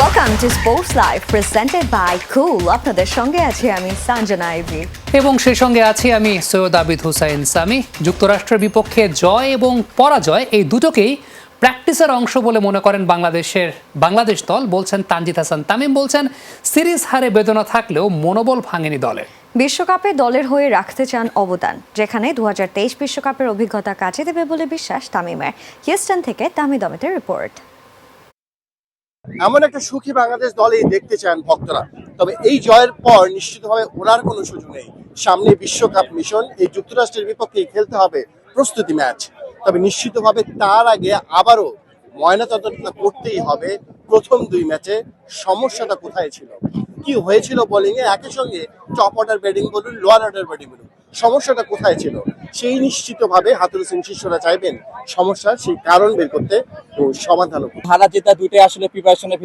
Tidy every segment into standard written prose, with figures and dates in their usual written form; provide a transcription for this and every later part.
Welcome to Sports Live presented by Cool. আপনাদের সঙ্গে আছি আমি সঞ্জনা আইভি এবং সেই সঙ্গে আছি আমি সৈয়দ আবিদ হুসাইন সামি। যুক্তরাষ্ট্রের বিপক্ষে জয় এবং পরাজয় এই দুটোকেই প্র্যাকটিসের অংশ বলে মনে করেন বাংলাদেশ দল। বলছেন তানজিদ হাসান তামিম, বলছেন সিরিজ হারে বেদনা থাকলেও মনোবল ভাঙেনি দলের। বিশ্বকাপে দলের হয়ে রাখতে চান অবদান, যেখানে 2023 বিশ্বকাপের অভিজ্ঞতা কাজে দেবে বলে বিশ্বাস তামিমের। হিউস্টন থেকে তামিদ আহমেদের রিপোর্ট। এমন একটা সুখী বাংলাদেশ দলই দেখতে চান ভক্তরা। তবে এই জয়ের পর নিশ্চিতভাবে ওনার কোনো সুযোগ নেই। সামনে বিশ্বকাপ মিশন, এই যুক্তরাষ্ট্রের বিপক্ষে খেলতে হবে প্রস্তুতি ম্যাচ। তবে নিশ্চিতভাবে তার আগে আবারও ময়নাতদন্ত করতেই হবে প্রথম দুই ম্যাচে সমস্যাটা কোথায় ছিল, কি হয়েছিল বোলিং এ, একই সঙ্গে টপ অর্ডার ব্যাটিং বলুন, লোয়ার অর্ডার ব্যাটিং বলুন, সমস্যাটা কোথায় ছিল সেই নিশ্চিতভাবে হাতুরু সিং শিষ্যরা চাইবেন সমস্যার সেই কারণ বের করতে ও সমাধান। হারা জেতা দুটোই আসলে প্রিপারেশনের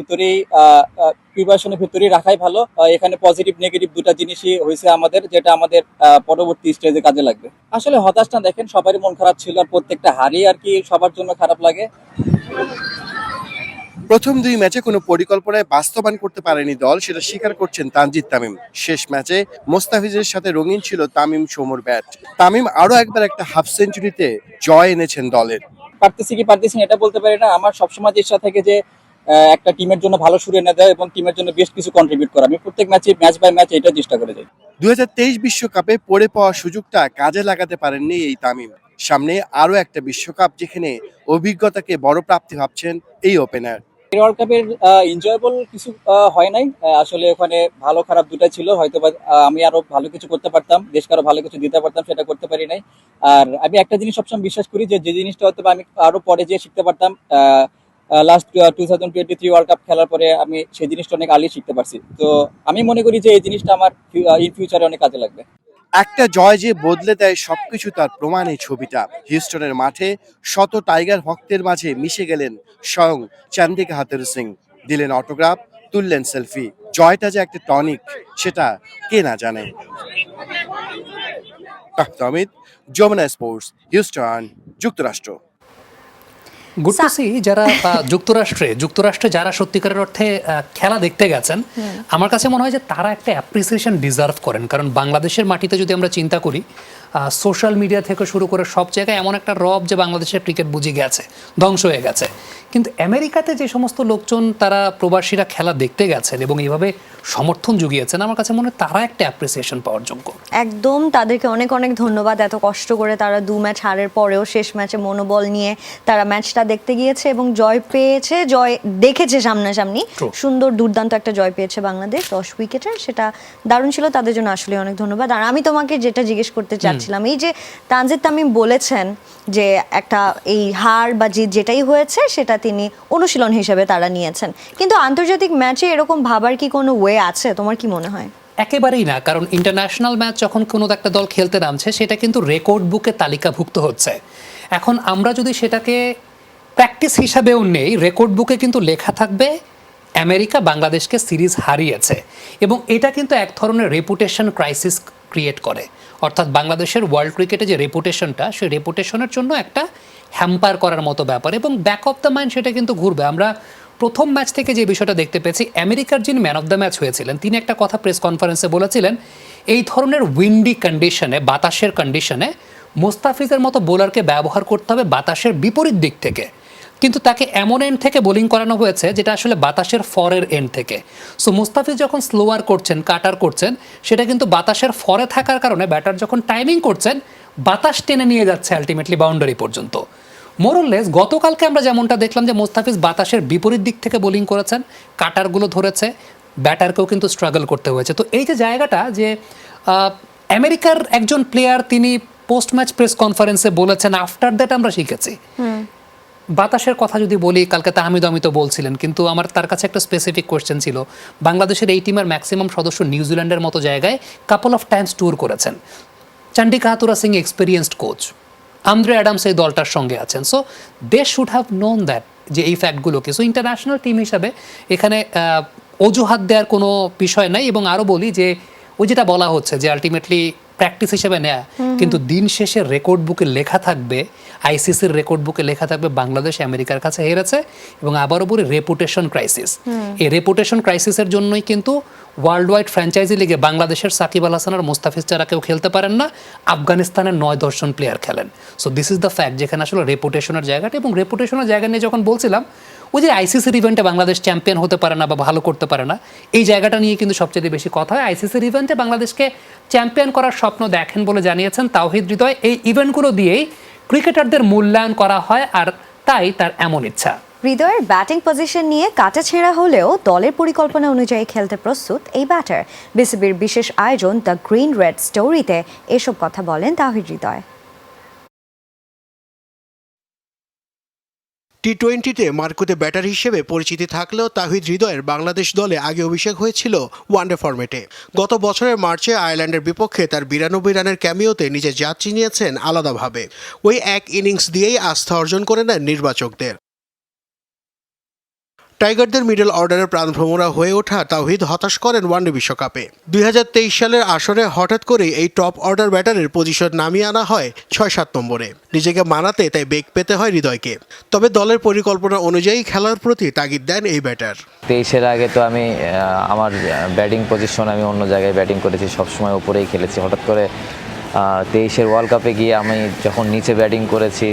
ভিতরেই রাখাই ভালো। এখানে পজিটিভ নেগেটিভ দুটা জিনিসই হয়েছে আমাদের, যেটা আমাদের পরবর্তী স্টেজে কাজে লাগবে। আসলে হতাশ না, দেখেন সবারই মন খারাপ ছিল, আর প্রত্যেকটা হারই আর কি সবার জন্য খারাপ লাগে। প্রথম দুই ম্যাচে কোনো পরিকল্পনায় বাস্তবায়ন করতে পারেনি দল, সেটা স্বীকার করছেন তানজিদ তামিম। শেষ ম্যাচে মোস্তাফিজের সাথে রঙিন ছিল তামিম সৌম্যর ব্যাট। তামিম আরো একবার একটা হাফ সেঞ্চুরিতে জয় এনেছেন দলের। পারতেছি না এটা বলতে পারি না। আমার সবসময় ইচ্ছা থাকে যে একটা টিমের জন্য ভালো শুরু এনে দেয় এবং টিমের জন্য বেশ কিছু কন্ট্রিবিউট করা। আমি প্রত্যেক ম্যাচ বাই ম্যাচ এটা চেষ্টা করে যাই। 2023 বিশ্বকাপে পড়ে পাওয়া সুযোগটা কাজে লাগাতে পারেননি এই তামিম। সামনে আরো একটা বিশ্বকাপ, যেখানে অভিজ্ঞতাকে বড় প্রাপ্তি ভাবছেন এই ওপেনার। ওয়ার্ল্ড কাপের এনজয়েবল কিছু হয় নাই। আসলে ওখানে ভালো খারাপ দুটা ছিল, হয়তো আমি আরো ভালো কিছু করতে পারতাম, দেশকে আরো ভালো কিছু দিতে পারতাম, সেটা করতে পারি নাই। আর আমি একটা জিনিস সবসময় বিশ্বাস করি যে জিনিসটা হয়তো আমি আরো পরে যেয়ে শিখতে পারতাম, লাস্ট 2023 ওয়ার্ল্ড কাপ খেলার পরে আমি সেই জিনিসটা অনেক আগে শিখতে পারছি। তো আমি মনে করি যে এই জিনিসটা আমার ইন ফিউচারে অনেক কাজে লাগবে। একটা জয় যে বদলে দেয় সবকিছু, তার প্রমাণ এই ছবিটা। হিউস্টনের মাঠে শত টাইগার ভক্তের মাঝে মিশে গেলেন স্বয়ং চান্দিকা হাতুরু সিং। দিলেন অটোগ্রাফ, তুললেন সেলফি। জয়টা যে একটা টনিক, সেটা কে না জানে। তাহমিদ, যমুনা স্পোর্টস, হিউস্টন, যুক্তরাষ্ট্র। গুড টু সি যারা যুক্তরাষ্ট্রে যারা সত্যিকারের অর্থে খেলা দেখতে গেছেন, আমার কাছে মনে হয় যে তারা একটা অ্যাপ্রিসিয়েশন ডিজার্ভ করেন। কারণ বাংলাদেশের মাটিতে যদি আমরা চিন্তা করি, সোশ্যাল মিডিয়া থেকে শুরু করে সব জায়গায় এমন একটা রব যে বাংলাদেশের ক্রিকেট বুঝে গেছে, ধ্বংস হয়ে গেছে। কিন্তু আমেরিকাতে যে সমস্ত লোকজন তারা প্রবাসীরা খেলা দেখতে গেছেন এবং এইভাবে সমর্থন জুগিয়েছেন, আমার কাছে মনে হয় তারা একটা অ্যাপ্রিসিয়েশন পাওয়ার যোগ্য। একদম, তাদেরকে অনেক অনেক ধন্যবাদ। এত কষ্ট করে তারা দু ম্যাচ হারের পরেও শেষ ম্যাচে মনোবল নিয়ে তারা ম্যাচটা দেখতে গিয়েছে এবং জয় পেয়েছে, জয় দেখেছে সামনাসামনি। সুন্দর দুর্দান্ত একটা জয় পেয়েছে বাংলাদেশ 10 উইকেটের, সেটা দারুণ ছিল। তাদের জন্য আসলে অনেক ধন্যবাদ। আর আমি তোমাকে যেটা জিজ্ঞেস করতে চাচ্ছিলাম, এই যে তানজিদ তামিম বলেছেন যে একটা এই হার বা জিত যেটাই হয়েছে সেটা তিনি অনুশীলন হিসেবে তারা নিয়েছেন, কিন্তু আন্তর্জাতিক ম্যাচে এরকম ভাবার কি কোনো ওয়ে আছে? তোমার কি মনে হয়? একেবারেই না, কারণ ইন্টারন্যাশনাল ম্যাচ যখন কোনো একটা দল খেলতে নামছে সেটা কিন্তু রেকর্ড বুকে তালিকাভুক্ত হচ্ছে। এখন আমরা যদি সেটাকে প্র্যাকটিস হিসাবেও নেই, রেকর্ড বুকে কিন্তু লেখা থাকবে আমেরিকা বাংলাদেশকে সিরিজ হারিয়েছে, এবং এটা কিন্তু এক ধরনের রেপুটেশন ক্রাইসিস ক্রিয়েট করে। অর্থাৎ বাংলাদেশের ওয়ার্ল্ড ক্রিকেটে যে রেপুটেশনটা, সেই রেপুটেশনের জন্য একটা হ্যাম্পার করার মতো ব্যাপার, এবং ব্যাক অফ দ্য মাইন্ড সেটা কিন্তু ঘুরবে। আমরা প্রথম ম্যাচ থেকে যে বিষয়টা দেখতে পেয়েছি, আমেরিকার যিনি ম্যান অফ দ্য ম্যাচ হয়েছিলেন তিনি একটা কথা প্রেস কনফারেন্সে বলেছিলেন, এই ধরনের উইন্ডি কন্ডিশনে, বাতাসের কন্ডিশনে মোস্তাফিজের মতো বোলারকে ব্যবহার করতে হবে বাতাসের বিপরীত দিক থেকে। কিন্তু তাকে এমন এন্ড থেকে বোলিং করানো হয়েছে যেটা আসলে বাতাসের ফরের এন্ড থেকে। সো মুস্তাফিজ যখন স্লোয়ার করছেন, কাটার করছেন, সেটা কিন্তু বাতাসের ফরে থাকার কারণে ব্যাটার যখন টাইমিং করছেন, বাতাস টেনে নিয়ে যাচ্ছে আলটিমেটলি বাউন্ডারি পর্যন্ত। মোরলেস গতকালকে আমরা যেমনটা দেখলাম যে মুস্তাফিজ বাতাসের বিপরীত দিক থেকে বোলিং করেছেন, কাটারগুলো ধরেছে, ব্যাটারকেও কিন্তু স্ট্রাগল করতে হয়েছে। তো এই যে জায়গাটা, যে আমেরিকার একজন প্লেয়ার তিনি পোস্ট ম্যাচ প্রেস কনফারেন্সে বলেছেন, আফটার দ্যাট আমরা শিখেছি। বাতাসের কথা যদি বলি, কালকে তাহমিদ অমিত বলছিলেন, কিন্তু আমার তার কাছে একটা স্পেসিফিক কোয়েশ্চেন ছিল। বাংলাদেশের এই টিমের ম্যাক্সিমাম সদস্য নিউজিল্যান্ডের মতো জায়গায় কাপল অফ টাইমস ট্যুর করেছেন। Chandika Hathurusingha experienced coach, Andre Adams এই দলটার সঙ্গে আছেন। So they should have known that, যে এই ফ্যাক্টগুলোকে। সো ইন্টারন্যাশনাল টিম হিসাবে এখানে অজুহাত দেওয়ার কোনো বিষয় নাই। এবং আরও বলি যে ওই যেটা বলা হচ্ছে যে আলটিমেটলি প্র্যাকটিস হিসেবে নেয়া, কিন্তু দিন শেষে রেকর্ড বুকে লেখা থাকবে, আইসিসির রেকর্ড বুকে লেখা থাকবে বাংলাদেশ আমেরিকার কাছে হেরেছে। এবং আবারও বলি রেপুটেশন ক্রাইসিস, এই রেপুটেশন ক্রাইসিসের জন্যই কিন্তু ওয়ার্ল্ড ওয়াইড ফ্র্যাঞ্চাইজি লিগে বাংলাদেশের সাকিব আল হাসান আর মুস্তাফিজ ছাড়া কেউ খেলতে পারেন না, আফগানিস্তানের 9-10 প্লেয়ার খেলেন। So this is the fact, যেখানে আসলে রেপুটেশনের জায়গাটা, এবং রেপুটেশনের জায়গা নিয়ে যখন বলছিলাম ওই যে আইসিসির ইভেন্টে বাংলাদেশ চ্যাম্পিয়ন হতে পারে না বা ভালো করতে পারে না, এই জায়গাটা নিয়ে কিন্তু সবচেয়ে বেশি কথা হয়। আইসিসির ইভেন্টে বাংলাদেশকে চ্যাম্পিয়ন করার স্বপ্ন দেখেন বলে জানিয়েছেন তাওহিদ হৃদয়। এই ইভেন্টগুলো দিয়েই ক্রিকেটারদের মূল্যায়ন করা হয়, আর তাই তার এমন ইচ্ছা। হৃদয়ের ব্যাটিং পজিশন নিয়ে কাটাছেঁড়া হলেও দলের পরিকল্পনা অনুযায়ী খেলতে প্রস্তুত এই ব্যাটার। বিসিবির বিশেষ আয়োজন দ্য গ্রিন রেড স্টোরিতে এসব কথা বলেন তাওহিদ হৃদয়। টি-20-তে মারকুটে ব্যাটার হিসেবে পরিচিতি থাকলেও তাওহিদ হৃদয়ের বাংলাদেশ দলে আগে অভিষেক হয়েছিল ওয়ানডে ফরম্যাটে। গত বছরের মার্চে আয়ারল্যান্ডের বিপক্ষে তার 92 রানের ক্যামিওতে নিজের জাত চিনিয়েছেন আলাদাভাবে। ওই এক ইনিংস দিয়েই আস্থা অর্জন করে নেন নির্বাচকদের। টাইগারদের মিডল অর্ডারের প্রাণভ্রমরা হয়ে ওঠা তাওহিদ হতাশ করেন ওয়ানডে বিশ্বকাপে। 2023 সালের আসরে হঠাৎ করেই এই টপ অর্ডার ব্যাটারের পজিশন নামিয়ে আনা হয় 6-7 নম্বরে। নিজেকে মানাতে তাই বেগ পেতে হয় হৃদয়কে। তবে দলের পরিকল্পনা অনুযায়ী খেলার প্রতি তাগিদ দেন এই ব্যাটার। 23-এর আগে তো আমি আমার ব্যাটিং পজিশন আমি অন্য জায়গায় ব্যাটিং করেছি, সবসময় উপরেই খেলেছি। হঠাৎ করে 23-এর ওয়ার্ল্ড কাপে গিয়ে আমি যখন নিচে ব্যাটিং করেছি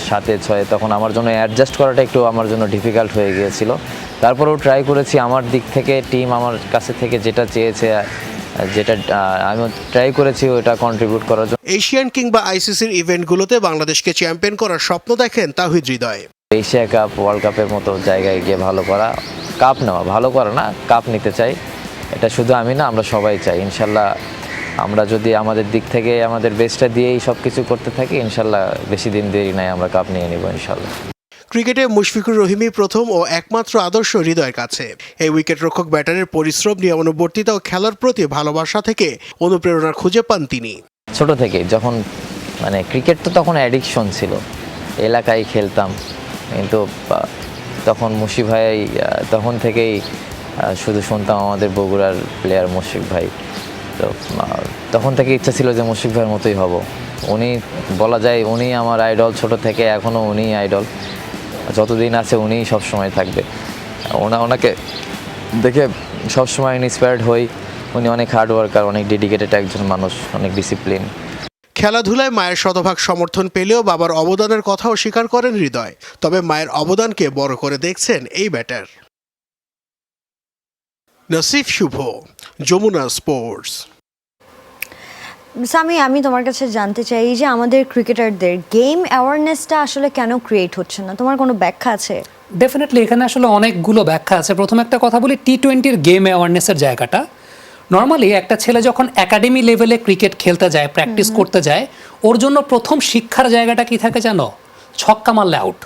7-6, তখন আমার জন্য অ্যাডজাস্ট করাটা একটু আমার জন্য ডিফিকাল্ট হয়ে গিয়েছিল। তারপরেও ট্রাই করেছি আমার দিক থেকে, টিম আমার কাছে থেকে যেটা চেয়েছে, যেটা আমি ট্রাই করেছি ওটা কন্ট্রিবিউট করার জন্য। এশিয়ান কিংবা আইসিসির ইভেন্টগুলোতে বাংলাদেশকে চ্যাম্পিয়ন করার স্বপ্ন দেখেন Towhid Hridoy. Asia cup, world কাপের মতো জায়গায় গিয়ে ভালো করা, কাপ নেওয়া, ভালো করা না, কাপ নিতে চাই। এটা শুধু আমি না, আমরা সবাই চাই। ইনশাল্লাহ আমরা যদি আমাদের দিক থেকে আমাদের বেস্টটা দিয়েই সব কিছু করতে থাকি, ইনশাল্লাহ বেশি দিন দেরি নাই, আমরা কাপ নিয়ে নিব ইনশাল্লাহ। ক্রিকেটে মুশফিকুর রহিমই প্রথম ও একমাত্র আদর্শ হৃদয়ের কাছে। এই উইকেট রক্ষক ব্যাটারের পরিশ্রম, নিয়মানুবর্তিতা ও খেলার প্রতি ভালোবাসা থেকে অনুপ্রেরণা খুঁজে পান তিনি। ছোট থেকে যখন ক্রিকেট তো তখন অ্যাডিকশন ছিল, এলাকায় খেলতাম, কিন্তু তখন মুশি ভাই তখন থেকেই শুধু শুনতাম আমাদের বগুড়ার প্লেয়ার মুশফিক ভাই। তো তখন থেকে ইচ্ছা ছিল যে মুশফিক ভাইয়ের মতোই হব। উনি বলা যায় উনি আমার আইডল, ছোট থেকে এখনও উনিই আইডল। যতদিন আছে উনিই সবসময় থাকবে। ওনাকে দেখে সবসময় ইন্সপায়ার্ড হই। উনি অনেক হার্ড ওয়ার্কার, অনেক ডেডিকেটেড একজন মানুষ, অনেক ডিসিপ্লিন। খেলাধুলায় মায়ের শতভাগ সমর্থন পেলেও বাবার অবদানের কথাও স্বীকার করেন হৃদয়। তবে মায়ের অবদানকে বড় করে দেখছেন এই ব্যাটার। নাসিফ শুভ, যমুনা স্পোর্টস। সামি, আমি তোমার কাছে জানতে চাই যে আমাদের ক্রিকেটারদের গেম অ্যাওয়ারনেসটা আসলে কেন ক্রিয়েট হচ্ছে না, তোমার কোনো ব্যাখ্যা আছে? ডেফিনেটলি এখানে আসলে অনেকগুলো ব্যাখ্যা আছে। প্রথমে একটা কথা বলি, টি-20-র গেম অ্যাওয়ারনেসের জায়গাটা। নর্মালি একটা ছেলে যখন একাডেমি লেভেলে ক্রিকেট খেলতে যায়, প্র্যাকটিস করতে যায়, ওর জন্য প্রথম শিক্ষার জায়গাটা কি থাকে জানো? ছক্কা মারলে আউট।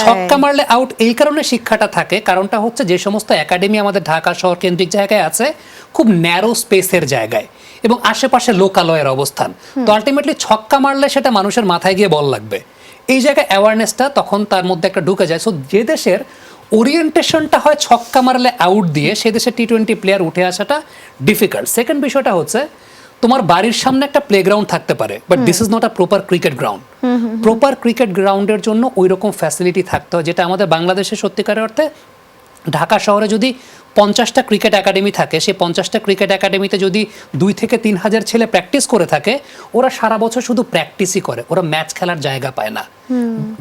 ছক্কা মারলে আউট এই কারণে শিক্ষাটা থাকে, কারণটা হচ্ছে যে সমস্ত একাডেমি আমাদের ঢাকা শহর কেন্দ্রিক জায়গায় আছে, খুব ন্যারো স্পেসের জায়গায় এবং আশেপাশে লোকালয়ের অবস্থান। তো আলটিমেটলি ছক্কা মারলে সেটা মানুষের মাথায় গিয়ে বল লাগবে। এই জায়গায় অ্যাওয়ারনেসটা তখন তার মধ্যে একটা ঢুকে যায়। সো যে দেশের ওরিয়েন্টেশনটা হয় ছক্কা মারলে আউট দিয়ে, সে দেশে টি-20 প্লেয়ার উঠে আসাটা ডিফিকাল্ট। সেকেন্ড বিষয়টা হচ্ছে, তোমার বাড়ির সামনে একটা প্লেগ্রাউন্ড থাকতে পারে, but this is not a proper cricket ground. Proper cricket গ্রাউন্ডের জন্য ওই রকম ফ্যাসিলিটি থাকতে হয়, যেটা আমাদের বাংলাদেশে সত্যিকারের অর্থে ঢাকা শহরে যদি 50টা ক্রিকেট একাডেমি থাকে, সেই 50টা ক্রিকেট একাডেমিতে যদি 2 থেকে 3 হাজার ছেলে প্র্যাকটিস করে থাকে, ওরা সারা বছর শুধু প্র্যাকটিসই করে, ওরা ম্যাচ খেলার জায়গা পায় না।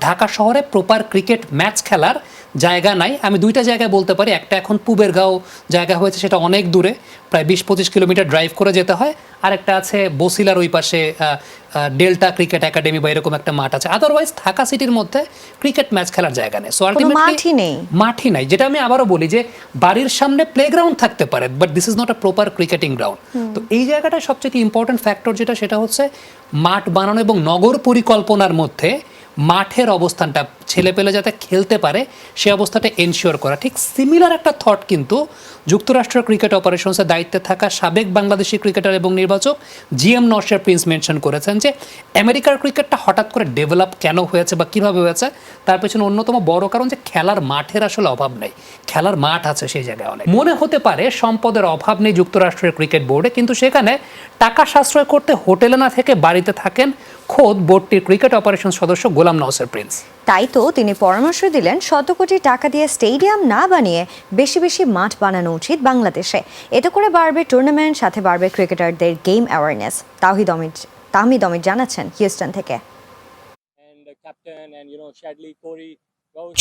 ঢাকা শহরে প্রপার ক্রিকেট ম্যাচ খেলার জায়গা নাই। আমি 2টা জায়গায় বলতে পারি, একটা এখন পুবেরগাঁও জায়গা হয়েছে, সেটা অনেক দূরে, প্রায় 20-25 কিলোমিটার ড্রাইভ করে যেতে হয়। আরেকটা আছে বসিলার ওই পাশে ডেল্টা ক্রিকেট একাডেমি বা এরকম একটা মাঠ আছে। আদারওয়াইজ ঢাকা সিটির মধ্যে ক্রিকেট ম্যাচ খেলার জায়গা নেই। সো আলটিমেটলি মাঠই নাই। যেটা আমি আবারও বলি যে বাড়ির সামনে প্লেগ্রাউন্ড থাকতে পারে, but this is not a proper cricketing ground. তো এই জায়গাটা সবচেয়ে ইম্পর্টেন্ট ফ্যাক্টর যেটা, সেটা হচ্ছে মাঠ বানানো এবং নগর পরিকল্পনার মধ্যে মাঠের অবস্থানটা ছেলেপেলে যাতে খেলতে পারে সে অবস্থাটা এনশিওর করা। ঠিক সিমিলার একটা থট কিন্তু যুক্তরাষ্ট্র ক্রিকেট অপারেশনসের দায়িত্বে থাকা সাবেক বাংলাদেশি ক্রিকেটার এবং নির্বাচক জিএম নওশার প্রিন্স মেনশন করেছেন যে আমেরিকার ক্রিকেটটা হঠাৎ করে ডেভেলপ কেন হয়েছে বা কীভাবে হয়েছে তার পেছনে অন্যতম বড় কারণ যে খেলার মাঠের আসলে অভাব নেই, খেলার মাঠ আছে সেই জায়গায় অনেক। মনে হতে পারে সম্পদের অভাব নেই যুক্তরাষ্ট্রের ক্রিকেট বোর্ডে, কিন্তু সেখানে টাকা সাশ্রয় করতে হোটেলে না থেকে বাড়িতে থাকেন খোদ বোর্ডটির ক্রিকেট অপারেশন সদস্য গোলাম নওশার প্রিন্স। তাই তো তিনি পরামর্শ দিলেন শত কোটি টাকা দিয়ে স্টেডিয়াম না বানিয়ে বেশি বেশি মাঠ বানানো উচিত বাংলাদেশে। এতে করে বাড়বে টুর্নামেন্ট, সাথে বাড়বে ক্রিকেটারদের গেম অ্যাওয়ারনেস। তাহমিদ অমিত জানাচ্ছেন হিউস্টন থেকে।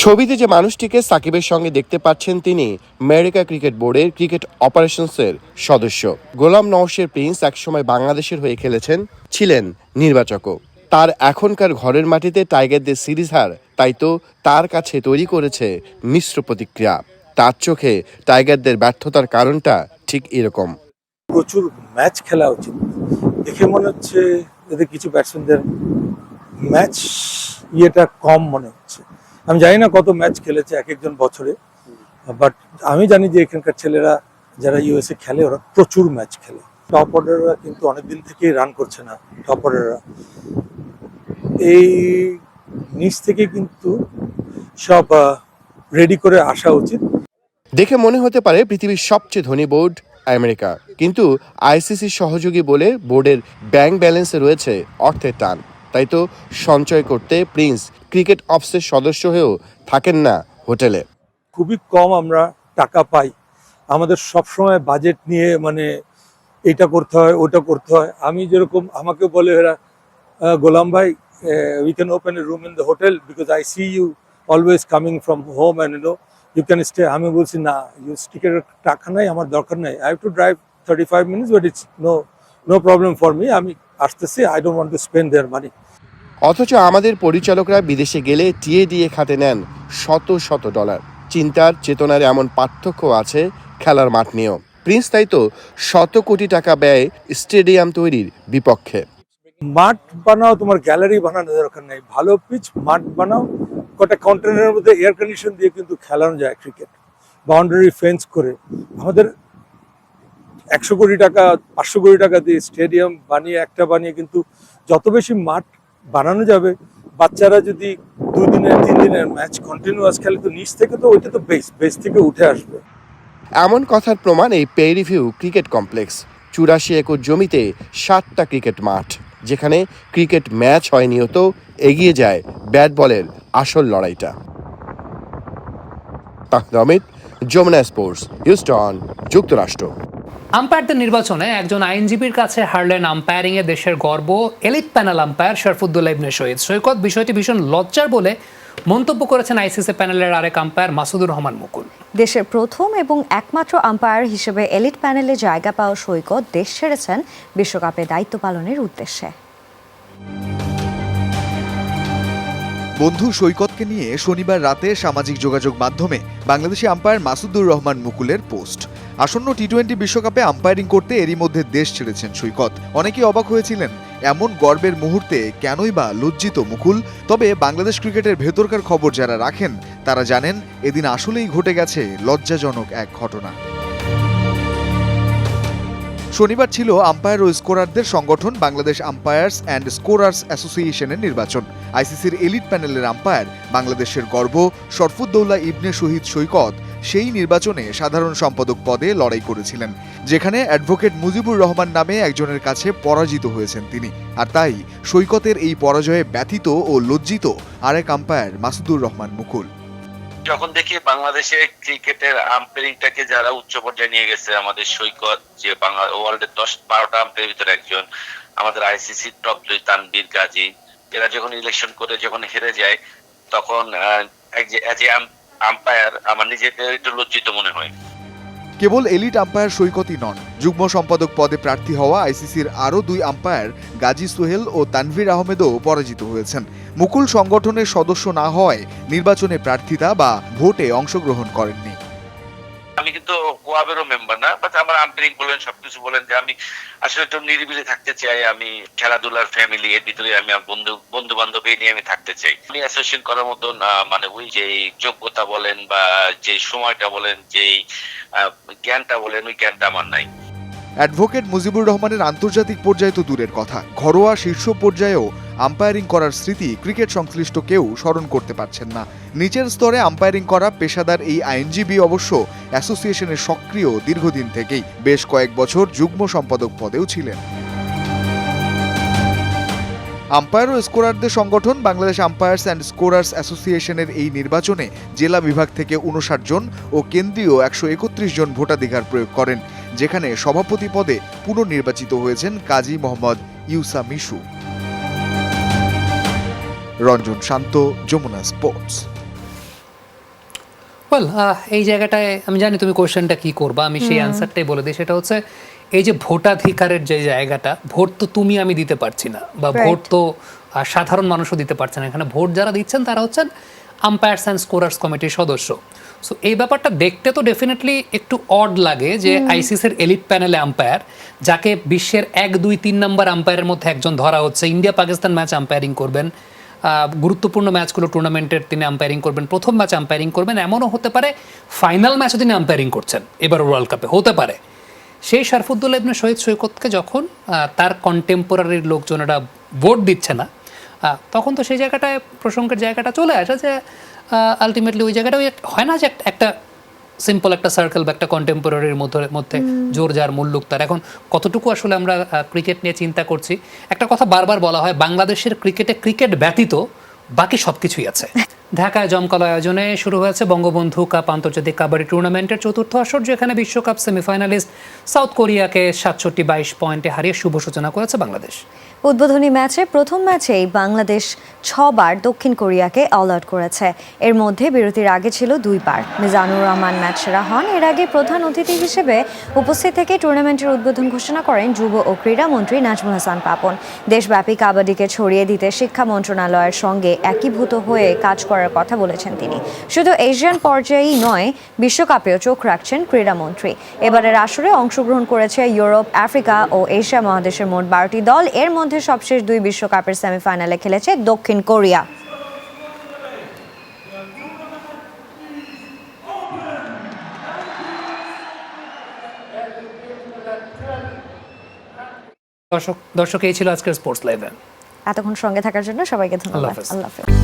ছবিতে যে মানুষটিকে সাকিবের সঙ্গে দেখতে পাচ্ছেন তিনি আমেরিকা ক্রিকেট বোর্ডের ক্রিকেট অপারেশনসের সদস্য। গোলাম নওশার প্রিন্স একসময় বাংলাদেশের হয়ে খেলেছেন, ছিলেন নির্বাচকও। তার এখনকার ঘরের মাটিতে টাইগারদের সিরিজ হার তাই তো তার কাছে তৈরি করেছে মিশ্র প্রতিক্রিয়া। তার চোখে টাইগারদের ব্যর্থতার কারণটা ঠিক এরকম। প্রচুর ম্যাচ খেলা উচিত। দেখে মনে হচ্ছে এদের কিছু ব্যাটসম্যানদের ম্যাচ ইয়েটা কম মনে হচ্ছে। আমি জানি না কত ম্যাচ খেলেছে এক একজন বছরে, বাট আমি জানি যে এখানকার ছেলেরা যারা ইউএসএ খেলে ওরা প্রচুর ম্যাচ খেলে। টপ অর্ডাররা কিন্তু অনেকদিন থেকেই রান করছে না। টপ অর্ডাররা এই নিচ থেকে কিন্তু সব রেডি করে আসা উচিত। দেখে মনে হতে পারে পৃথিবীর সবচেয়ে ধনী বোর্ড আমেরিকা, কিন্তু আইসিসি সহযোগী বলে বোর্ডের ব্যাংক ব্যালেন্সে রয়েছে অর্থের টান। তাই তো সঞ্চয় করতে প্রিন্স ক্রিকেট অফিসের সদস্য হয়েও থাকেন না হোটেলে। খুবই কম আমরা টাকা পাই। আমাদের সবসময় বাজেট নিয়ে মানে এটা করতে হয় ওটা করতে হয়। আমি যেরকম আমাকে বলে এরা গোলাম ভাই we can open a room in the hotel because I see you always coming from home and you can stay. আমি বলছি না, টিকেটের টাকা নাই, আমার দরকার নাই। I have to drive 35 minutes but it's no problem for me. আমি আসতেছি, I don't want to spend their money. অথচ আমাদের পরিচালকরা বিদেশে গেলে টিএ দিয়ে খাতে নেন শত শত ডলার। চিন্তার চেতনার এমন পার্থক্য আছে খেলার মাঠ নিয়েও। প্রিন্স তাই তো শত কোটি টাকা ব্যয় স্টেডিয়াম তৈরির বিপক্ষে। মাঠ বানাও, তোমার গ্যালারি বানানোর দরকার নেই। ভালো পিচ মাঠ বানাও, কটা কন্টেনারের মধ্যে এয়ার কন্ডিশন দিয়ে কিন্তু খেলানো যায় ক্রিকেট। বাউন্ডারি ফেন্স করে আমাদের 100 কোটি টাকা 500 কোটি টাকা দিয়ে স্টেডিয়াম বানিয়ে কিন্তু যত বেশি মাঠ বানানো যাবে, বাচ্চারা যদি 2 দিনের 3 দিনের ম্যাচ কন্টিনিউয়াস খেলে তো নিচ থেকে তো ওইটা তো বেস থেকে উঠে আসবে। এমন কথার প্রমাণ এই পেরিভিউ ক্রিকেট কমপ্লেক্স। 84 একর জমিতে 7টা ক্রিকেট মাঠ, যেখানে ক্রিকেট ম্যাচ হয় নিয়ত, এগিয়ে যায় ব্যাট বলের আসল লড়াইটা। তাহমিদ অমিত, যমুনা স্পোর্টস, হিউস্টন, যুক্তরাষ্ট্র। আম্পায়ারদের নির্বাচনে একজন আইনজীবীর কাছে হারলেন আম্পায়ারিংয়ে দেশের গর্ব এলিট প্যানেল আম্পায়ার শরফুদ্দৌলা ইবনে শহীদ সৈকত। বিষয়টি ভীষণ লজ্জার বলে মন্তব্য করেছেন আইসিসি প্যানেলের আরেক আম্পায়ার মাসুদুর রহমান মুকুল। দেশের প্রথম এবং একমাত্র আম্পায়ার হিসেবে এলিট প্যানেলে জায়গা পাওয়া সৈকত দেশ ছেড়েছেন বিশ্বকাপে দায়িত্ব পালনের উদ্দেশ্যে। বন্ধু সৈকতকে নিয়ে শনিবার রাতে সামাজিক যোগাযোগ মাধ্যমে বাংলাদেশি আম্পায়ার মাসুদুর রহমান মুকুলের পোস্ট। আসন্ন টি-20 বিশ্বকাপে আম্পায়ারিং করতে এরই মধ্যে দেশ ছেড়েছেন সৈকত। অনেকেই অবাক হয়েছিলেন এমন গর্বের মুহূর্তে কেনই বা লজ্জিত মুকুল। তবে বাংলাদেশ ক্রিকেটের ভেতরকার খবর যারা রাখেন তারা জানেন এদিন আসলেই ঘটে গেছে লজ্জাজনক এক ঘটনা। শনিবার ছিল আম্পায়ার ও স্কোরারদের সংগঠন বাংলাদেশ আম্পায়ার্স অ্যান্ড স্কোরার্স অ্যাসোসিয়েশনের নির্বাচন। আইসিসির এলিট প্যানেলের আম্পায়ার বাংলাদেশের গর্ব শরফুদ্দৌলা ইবনে শহীদ সৈকত সেই নির্বাচনে সাধারণ সম্পাদক পদে লড়াই করেছিলেন, যেখানে অ্যাডভোকেট মুজিবুর রহমান নামে একজনের কাছে পরাজিত হয়েছেন তিনি। আর তাই সৈকতের এই পরাজয়ে ব্যথিত ও লজ্জিত আরেক আম্পায়ার মাসুদুর রহমান মুকুল। যখন দেখি বাংলাদেশের ক্রিকেটের আম্পায়ারিংটাকে যারা উচ্চ পর্যায়ে নিয়ে গেছে, আমাদের সৈকত যে ওয়ার্ল্ডের 10-12টা আম্পায়ারের ভিতরে একজন, আমাদের আইসিসি টপ 2 তানভীর গাজী, এরা যখন ইলেকশন করে যখন হেরে যায় তখন আম্পায়ার আমার নিজেকে একটু লজ্জিত মনে হয়। কেবল এলিট আম্পায়ার সৈকতই নন, যুগ্ম সম্পাদক পদে প্রার্থী হওয়া আইসিসির আরও 2 আম্পায়ার গাজী সোহেল ও তানভীর আহমেদও পরাজিত হয়েছেন। মুকুল সংগঠনের সদস্য না হওয়ায় নির্বাচনে প্রার্থিতা বা ভোটে অংশগ্রহণ করেননি। আমি কিন্তু কিন্তু কোয়াবেরও মেম্বার না, বাট আমার আম্পায়ারিং বলেন সবকিছু বলেন যে আমি আসলে একটু নিরিবিলি থাকতে চাই, আমি খেলাধুলার ফ্যামিলি এর ভিতরে আমি আমার বন্ধু বান্ধব নিয়ে আমি থাকতে চাই। আমি অ্যাসোসিয়েশন করার মতন মানে ওই যে যোগ্যতা বলেন বা যে সময়টা বলেন, যেই জ্ঞানটা বলেন, ওই জ্ঞানটা আমার নাই। অ্যাডভোকেট মুজিবুর রহমানের আন্তর্জাতিক পর্যায়ে তো দূরের কথা, ঘরোয়া শীর্ষ পর্যায়েও আম্পায়ারিং করার স্মৃতি ক্রিকেট সংশ্লিষ্ট কেউ স্মরণ করতে পারছেন না। নিচের স্তরে আম্পায়ারিং করা পেশাদার এই আইনজীবী অবশ্য অ্যাসোসিয়েশনের সক্রিয় দীর্ঘদিন থেকেই, বেশ কয়েক বছর যুগ্ম সম্পাদক পদেও ছিলেন। আম্পায়ার ও স্কোরারদের সংগঠন বাংলাদেশ আম্পায়ার্স অ্যান্ড স্কোরার্স অ্যাসোসিয়েশনের এই নির্বাচনে জেলা বিভাগ থেকে 59 জন ও কেন্দ্রীয় 131 জন ভোটাধিকার প্রয়োগ করেন, যেখানে সভাপতি পদে পুনর্নির্বাচিত হয়েছেন কাজী মোহাম্মদ ইউসা মিশু। রঞ্জন শান্ত, যমুনা স্পোর্টস। ওয়েল, এই জায়গাটায় আমি জানি তুমি কোশ্চেনটা কি করবা, আমি সেই অ্যান্সারটাই বলে দিই। সেটা হচ্ছে এই যে ভোটাধিকারের যে জায়গাটা, ভোট তো তুমি আমি দিতে পারছি না, বা ভোট তো সাধারণ মানুষও দিতে পারছে না। এখানে ভোট যারা দিচ্ছেন তারা হচ্ছেন আম্পায়ার্স অ্যান্ড স্কোরার্স কমিটির সদস্য। সো এই ব্যাপারটা দেখতে তো ডেফিনেটলি একটু অড লাগে যে আইসিসির এলিট প্যানেলে আম্পায়ার, যাকে বিশ্বের 1, 2, 3 নম্বর আম্পায়ারের মধ্যে একজন ধরা হচ্ছে, ইন্ডিয়া পাকিস্তান ম্যাচ আম্পায়ারিং করবেন, গুরুত্বপূর্ণ ম্যাচগুলো টুর্নামেন্টের তিনি আম্পায়ারিং করবেন, প্রথম ম্যাচ আম্পায়ারিং করবেন, এমনও হতে পারে ফাইনাল ম্যাচও তিনি আম্পায়ারিং করছেন এবার ওয়ার্ল্ড কাপে, হতে পারে। সেই শরফুদ্দৌলা ইবনে শহীদ সৈকতকে যখন তার কন্টেম্পোরারির লোকজনেরা ভোট দিচ্ছে না, তখন তো সেই জায়গাটায় প্রসঙ্গের জায়গাটা চলে আসে যে আলটিমেটলি ওই জায়গাটা ওই হয় না যে একটা সিম্পল একটা সার্কেল বা একটা কন্টেম্পোরারির মধ্যে জোর যার মুল্লুক তার। এখন কতটুকু আসলে আমরা ক্রিকেট নিয়ে চিন্তা করছি, একটা কথা বারবার বলা হয়, বাংলাদেশের ক্রিকেট ব্যতীত বাকি সব কিছুই আছে। ঢাকায় জমকালো আয়োজনে শুরু হয়েছে বঙ্গবন্ধু কাপ আন্তর্জাতিক কাবাডি টুর্নামেন্টের চতুর্থ আসর, যেখানে বিশ্বকাপ সেমিফাইনালিস্ট সাউথ কোরিয়াকে 67-22 পয়েন্টে হারিয়ে শুভ সূচনা করেছে বাংলাদেশ। উদ্বোধনী ম্যাচে প্রথম ম্যাচেই বাংলাদেশ 6 বার দক্ষিণ কোরিয়াকে অল আউট করেছে। এর মধ্যে বিরতির আগে ছিল 2 বার। মিজানুর রহমান ম্যাচ সেরা হন। এর আগে প্রধান অতিথি হিসেবে উপস্থিত থেকে টুর্নামেন্টের উদ্বোধন ঘোষণা করেন যুব ও ক্রীড়া মন্ত্রী নাজমুল হাসান পাপন। দেশব্যাপী কাবাডিকে ছড়িয়ে দিতে শিক্ষা মন্ত্রণালয়ের সঙ্গে একীভূত হয়ে কাজ করার কথা বলেছেন তিনি। শুধু এশিয়ান পর্যায়েই নয়, বিশ্বকাপেও চোখ রাখছেন ক্রীড়ামন্ত্রী। এবারের আসরে অংশগ্রহণ করেছে ইউরোপ, আফ্রিকা ও এশিয়া মহাদেশের মোট 12টি দল। এর মধ্যে সবশেষ 2 বিশ্বকাপের সেমিফাইনালে খেলেছে দক্ষিণ কোরিয়া। দর্শক এই ছিল আজকের স্পোর্টস লাইভে। এতক্ষণ সঙ্গে থাকার জন্য সবাইকে ধন্যবাদ। আল্লাহ হাফেজ। আল্লাহ হাফেজ।